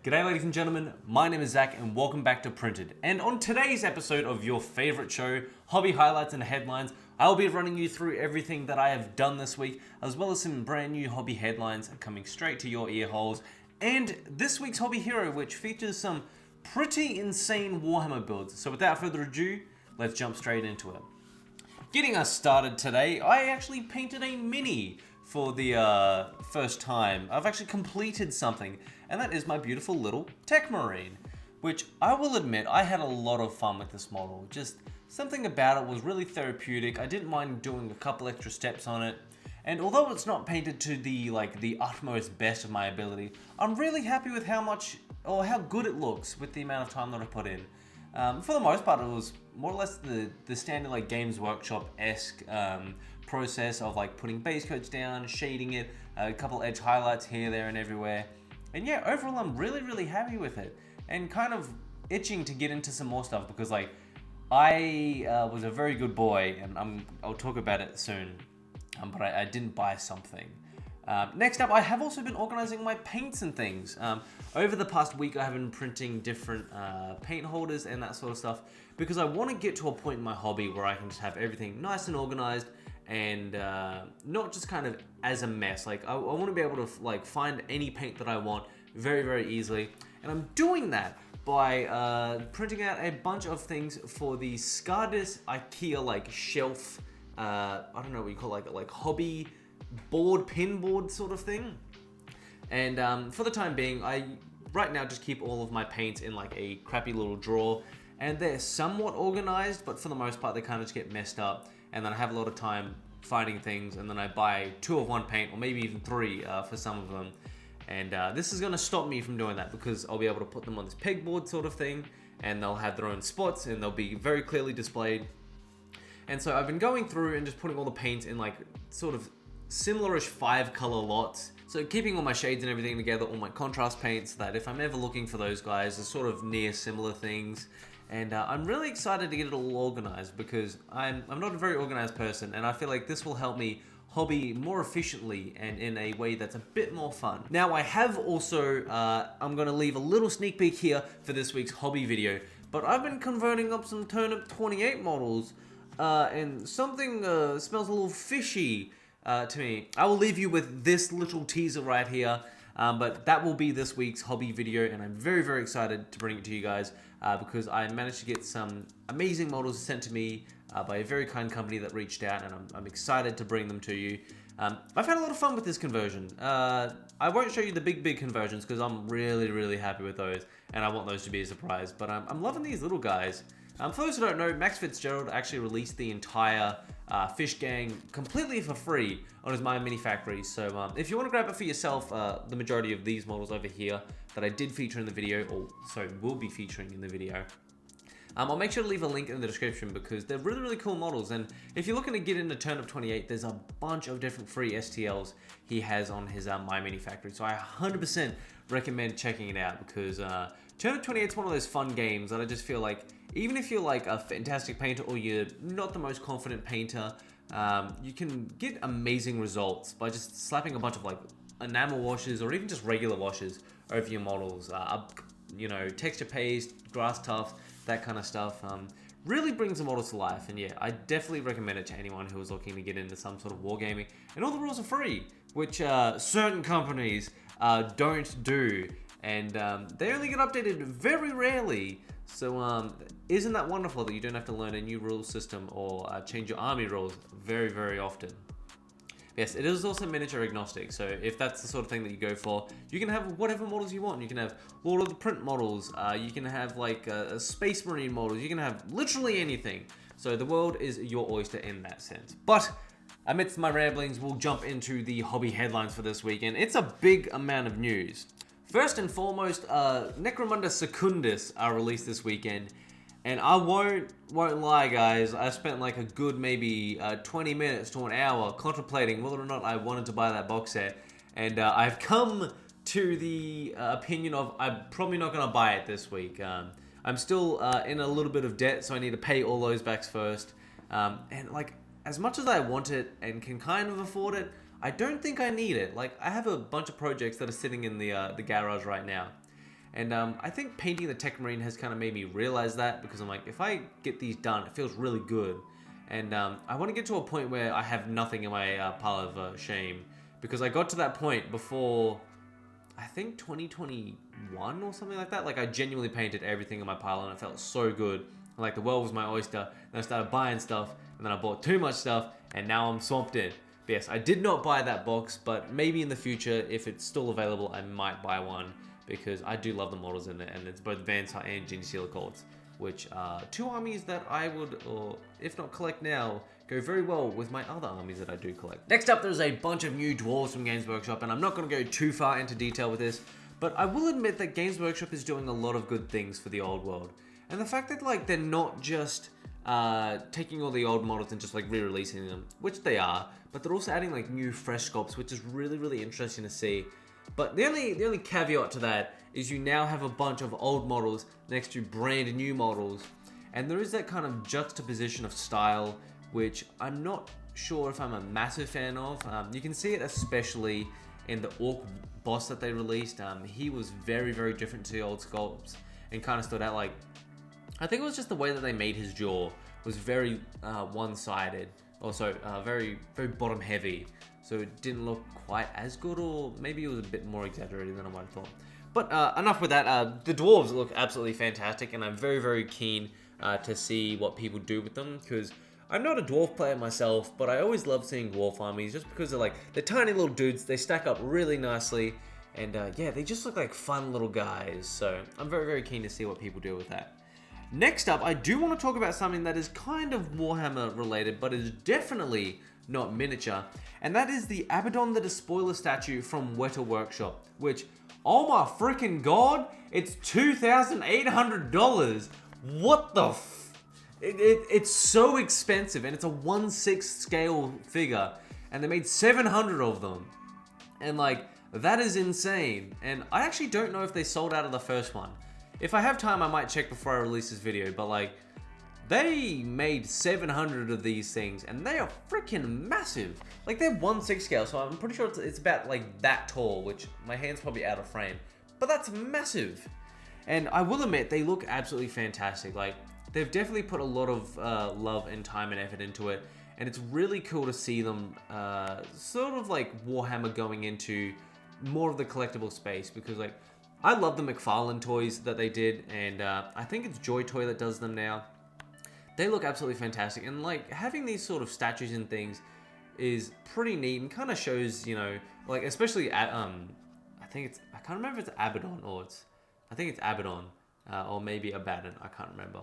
G'day ladies and gentlemen, my name is Zach and welcome back to Printed. And on today's episode of your favorite show, Hobby Highlights and Headlines, I'll be running you through everything that I have done this week, as well as some brand new hobby headlines coming straight to your ear holes. And this week's Hobby Hero, which features some pretty insane Warhammer builds. So without further ado, let's jump straight into it. Getting us started today, I actually painted a mini for the first time. I've actually completed something, and that is my beautiful little Techmarine, which I will admit I had a lot of fun with this model. Just something about it was really therapeutic. I didn't mind doing a couple extra steps on it, and although it's not painted to the utmost best of my ability, I'm really happy with how good it looks with the amount of time that I put in. For the most part, it was more or less the standard Games Workshop-esque process of putting base coats down, shading it, a couple edge highlights here, there, and everywhere. And yeah, overall, I'm really happy with it, and kind of itching to get into some more stuff because I was a very good boy, and I'll talk about it soon. But I didn't buy something. Next up, I have also been organizing my paints and things. Over the past week, I have been printing different paint holders and that sort of stuff because I want to get to a point in my hobby where I can just have everything nice and organized and not just kind of as a mess. I want to be able to find any paint that I want very easily, and I'm doing that by printing out a bunch of things for the Secundus IKEA shelf. I don't know what you call it, hobby board, pin board sort of thing. And for the time being, I right now just keep all of my paints in a crappy little drawer, and they're somewhat organized, but for the most part they kind of just get messed up, and then I have a lot of time finding things, and then I buy 2 of one paint, or maybe even 3 for some of them. And this is going to stop me from doing that because I'll be able to put them on this pegboard sort of thing, and they'll have their own spots, and they'll be very clearly displayed. And so I've been going through and just putting all the paints in sort of similar-ish 5-color lots. So keeping all my shades and everything together, all my contrast paints, so that if I'm ever looking for those guys, they're sort of near similar things. And I'm really excited to get it all organized because I'm not a very organized person, and I feel like this will help me hobby more efficiently and in a way that's a bit more fun. Now I have also, I'm going to leave a little sneak peek here for this week's hobby video, but I've been converting up some Turnip28 models, and something smells a little fishy to me. I will leave you with this little teaser right here, but that will be this week's hobby video, and I'm very excited to bring it to you guys because I managed to get some amazing models sent to me by a very kind company that reached out, and I'm excited to bring them to you. I've had a lot of fun with this conversion. I won't show you the big conversions because I'm really happy with those, and I want those to be a surprise, but I'm loving these little guys. For those who don't know, Max Fitzgerald actually released the entire fish gang completely for free on his My Mini Factory. So if you want to grab it for yourself, the majority of these models over here that I did feature in the video, or so will be featuring in the video, I'll make sure to leave a link in the description because they're really cool models. And if you're looking to get into Turnip28, there's a bunch of different free STLs he has on his My Mini Factory. So I 100% recommend checking it out because Turnip28 is one of those fun games that I just feel like even if you're a fantastic painter or you're not the most confident painter, you can get amazing results by just slapping a bunch of enamel washes or even just regular washes over your models. Texture paste, grass tufts, that kind of stuff. Really brings the model to life, and yeah, I definitely recommend it to anyone who is looking to get into some sort of wargaming. And all the rules are free, which certain companies don't do, and they only get updated very rarely. So isn't that wonderful that you don't have to learn a new rule system or change your army rules very often? Yes, it is also miniature agnostic, so if that's the sort of thing that you go for, you can have whatever models you want. You can have Lord of the Print models, you can have Space Marine models, you can have literally anything. So the world is your oyster in that sense. But amidst my ramblings, we'll jump into the hobby headlines for this week, and it's a big amount of news. First and foremost, Necromunda Secundus are released this weekend, and I won't lie, guys, I spent a good maybe 20 minutes to an hour contemplating whether or not I wanted to buy that box set, and I've come to the opinion of I'm probably not going to buy it this week. I'm still in a little bit of debt, so I need to pay all those back first, and as much as I want it and can kind of afford it, I don't think I need it. I have a bunch of projects that are sitting in the garage right now. And I think painting the Techmarine has kind of made me realize that, because I'm like, if I get these done, it feels really good. And I want to get to a point where I have nothing in my pile of shame, because I got to that point before, I think 2021 or something like that. Like, I genuinely painted everything in my pile and it felt so good. Like, the world was my oyster. Then I started buying stuff, and then I bought too much stuff, and now I'm swamped in. But yes, I did not buy that box, but maybe in the future, if it's still available, I might buy one, because I do love the models in it, and it's both Vansar and Genestealer Cults, which are two armies that I would, or if not collect now, go very well with my other armies that I do collect. Next up, there's a bunch of new dwarves from Games Workshop, and I'm not going to go too far into detail with this, but I will admit that Games Workshop is doing a lot of good things for the old world. And the fact that, like, they're not just taking all the old models and just, like, re-releasing them, which they are, but they're also adding, like, new fresh sculpts, which is really, really interesting to see. But the only caveat to that is you now have a bunch of old models next to brand new models, and there is that kind of juxtaposition of style, which I'm not sure if I'm a massive fan of. You can see it especially in the Orc boss that they released. He was very, very different to the old sculpts and kind of stood out. Like, I think it was just the way that they made his jaw was very one-sided, also very, very bottom-heavy, so it didn't look quite as good, or maybe it was a bit more exaggerated than I might have thought. But enough with that. The dwarves look absolutely fantastic, and I'm very, very keen to see what people do with them, because I'm not a dwarf player myself, but I always love seeing dwarf armies, just because they're tiny little dudes, they stack up really nicely, and yeah, they just look like fun little guys, so I'm very, very keen to see what people do with that. Next up, I do want to talk about something that is kind of Warhammer related, but is definitely not miniature, and that is the Abbadon the Despoiler statue from Weta Workshop, which, oh my freaking god, it's $2,800. What the it's so expensive, and it's a 1/6 scale figure, and they made 700 of them, and like, that is insane. And I actually don't know if they sold out of the first one. If I have time, I might check before I release this video, but like, they made 700 of these things, and they are freaking massive. Like, they're 1/6 scale, so I'm pretty sure it's about like that tall, which my hand's probably out of frame, but that's massive. And I will admit, they look absolutely fantastic. Like, they've definitely put a lot of love and time and effort into it, and it's really cool to see them sort of like Warhammer going into more of the collectible space, because like, I love the McFarlane toys that they did, and I think it's Joy Toy that does them now. They look absolutely fantastic, and like, having these sort of statues and things is pretty neat, and kind of shows, you know, like, especially at, I can't remember if it's Abbadon or I think it's Abbadon, or maybe Abbadon, I can't remember.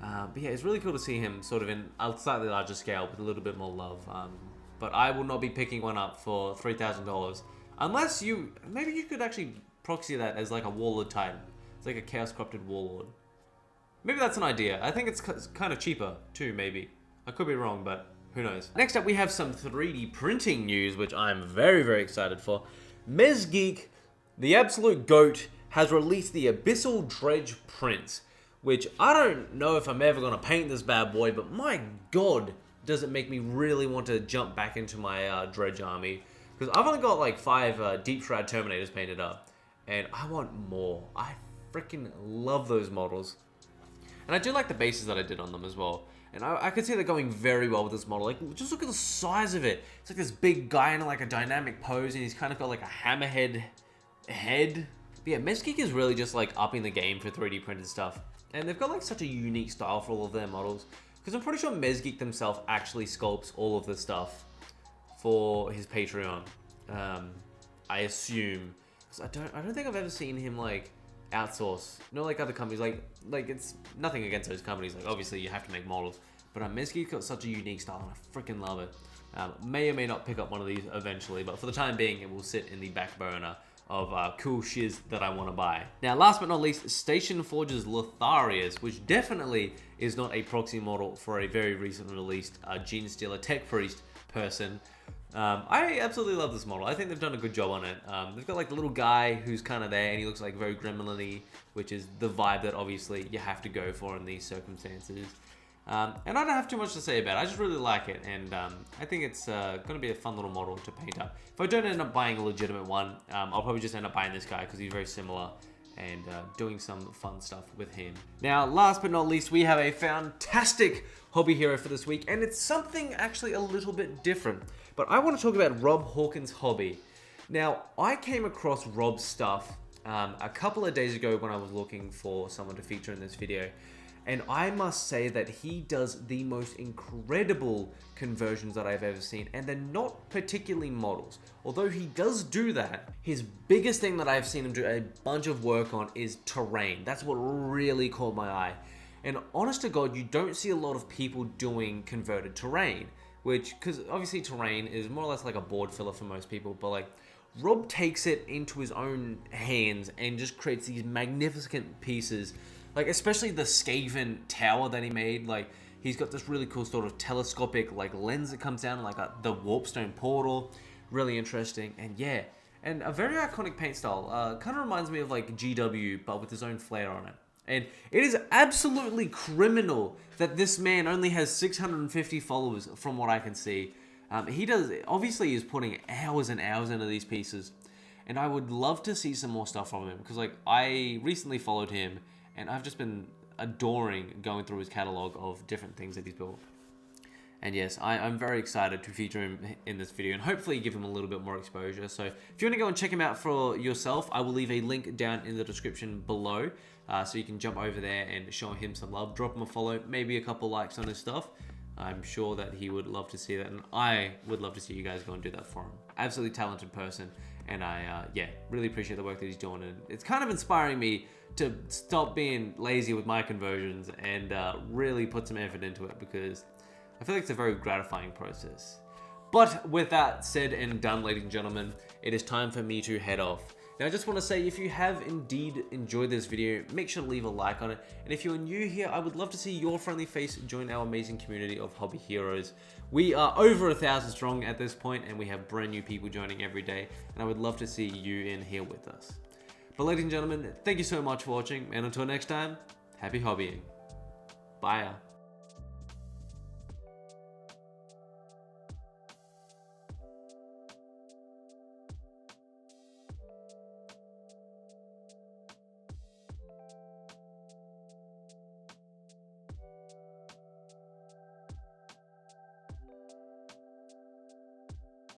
But yeah, it's really cool to see him sort of in a slightly larger scale with a little bit more love. But I will not be picking one up for $3,000, unless maybe you could actually proxy that as like a Warlord Titan. It's like a Chaos Corrupted Warlord. Maybe that's an idea. I think it's kind of cheaper too, maybe. I could be wrong, but who knows. Next up, we have some 3D printing news, which I'm very, very excited for. Mezgike, the absolute GOAT, has released the Abyssal Dredge prints, which I don't know if I'm ever going to paint this bad boy, but my god, does it make me really want to jump back into my Dredge army. Because I've only got like 5 Deep Shroud Terminators painted up, and I want more. I freaking love those models. And I do like the bases that I did on them as well. And I could see that going very well with this model. Like, just look at the size of it. It's like this big guy in like a dynamic pose, and he's kind of got like a hammerhead head. But yeah, Mezgike is really just like upping the game for 3D printed stuff. And they've got like such a unique style for all of their models. Because I'm pretty sure Mezgike themselves actually sculpts all of the stuff for his Patreon. I assume. I don't think I've ever seen him like outsource. No, like other companies, like it's nothing against those companies. Like, obviously you have to make models, but Mezgike's got such a unique style, and I freaking love it. May or may not pick up one of these eventually, but for the time being, it will sit in the back burner of cool shiz that I want to buy. Now, last but not least, Station Forge's Lotharias, which definitely is not a proxy model for a very recently released Genestealer Tech Priest person. I absolutely love this model. I think they've done a good job on it. They've got like the little guy who's kind of there, and he looks like very gremlin-y, which is the vibe that obviously you have to go for in these circumstances. And I don't have too much to say about it. I just really like it, and I think it's going to be a fun little model to paint up. If I don't end up buying a legitimate one, I'll probably just end up buying this guy because he's very similar. and doing some fun stuff with him. Now, last but not least, we have a fantastic hobby hero for this week, and it's something actually a little bit different. But I want to talk about RobHawkinsHobby. Now, I came across Rob's stuff a couple of days ago when I was looking for someone to feature in this video. And I must say that he does the most incredible conversions that I've ever seen, and they're not particularly models. Although he does do that, his biggest thing that I've seen him do a bunch of work on is terrain. That's what really caught my eye. And honest to God, you don't see a lot of people doing converted terrain, because obviously terrain is more or less like a board filler for most people, but like Rob takes it into his own hands and just creates these magnificent pieces. Like, especially the Skaven tower that he made. Like, he's got this really cool sort of telescopic, like, lens that comes down, like the warpstone portal. Really interesting. And yeah, and a very iconic paint style. Kind of reminds me of, like, GW, but with his own flair on it. And it is absolutely criminal that this man only has 650 followers, from what I can see. Obviously, he's putting hours and hours into these pieces. And I would love to see some more stuff from him, because, like, I recently followed him, and I've just been adoring going through his catalog of different things that he's built. And yes, I'm very excited to feature him in this video and hopefully give him a little bit more exposure. So if you want to go and check him out for yourself, I will leave a link down in the description below. So you can jump over there and show him some love, drop him a follow, maybe a couple likes on his stuff. I'm sure that he would love to see that, and I would love to see you guys go and do that for him. Absolutely talented person, and I really appreciate the work that he's doing, and it's kind of inspiring me to stop being lazy with my conversions and really put some effort into it, because I feel like it's a very gratifying process. But with that said and done, ladies and gentlemen, it is time for me to head off. Now, I just want to say, if you have indeed enjoyed this video, make sure to leave a like on it. And if you're new here, I would love to see your friendly face join our amazing community of hobby heroes. We are over 1,000 strong at this point, and we have brand new people joining every day. And I would love to see you in here with us. But ladies and gentlemen, thank you so much for watching. And until next time, happy hobbying. Bye.